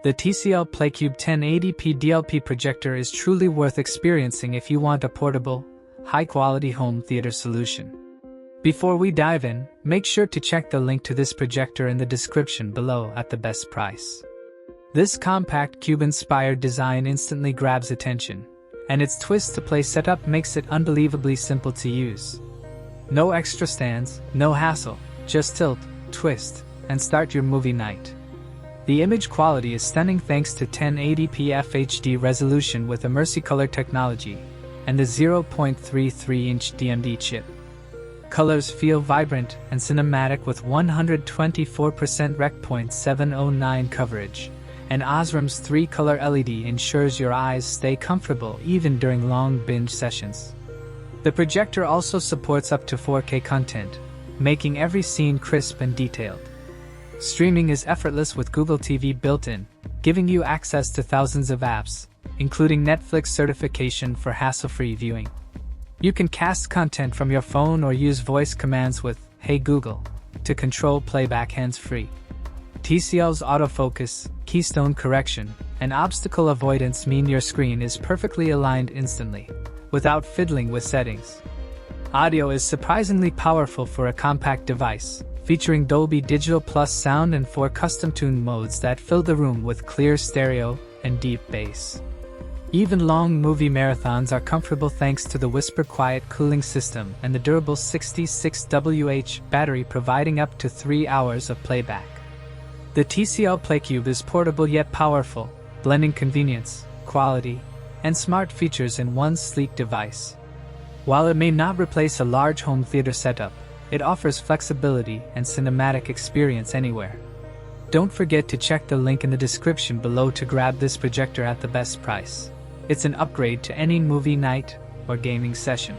The TCL PlayCube 1080p DLP projector is truly worth experiencing if you want a portable, high-quality home theater solution. Before we dive in, make sure to check the link to this projector in the description below at the best price. This compact cube-inspired design instantly grabs attention, and its twist-to-play setup makes it unbelievably simple to use. No extra stands, no hassle, just tilt, twist, and start your movie night. The image quality is stunning thanks to 1080p FHD resolution with ImmersiColor technology and the 0.33-inch DMD chip. Colors feel vibrant and cinematic with 124% Rec. .709 coverage, and Osram's 3-color LED ensures your eyes stay comfortable even during long binge sessions. The projector also supports up to 4K content, making every scene crisp and detailed. Streaming is effortless with Google TV built in, giving you access to thousands of apps, including Netflix certification for hassle-free viewing. You can cast content from your phone or use voice commands with "Hey Google" to control playback hands-free. TCL's autofocus, keystone correction, and obstacle avoidance mean your screen is perfectly aligned instantly, without fiddling with settings. Audio is surprisingly powerful for a compact device, featuring Dolby Digital Plus sound and 4 custom-tuned modes that fill the room with clear stereo and deep bass. Even long movie marathons are comfortable thanks to the Whisper Quiet cooling system and the durable 66Wh battery providing up to 3 hours of playback. The TCL PlayCube is portable yet powerful, blending convenience, quality, and smart features in one sleek device. While it may not replace a large home theater setup, it offers flexibility and cinematic experience anywhere. Don't forget to check the link in the description below to grab this projector at the best price. It's an upgrade to any movie night or gaming session.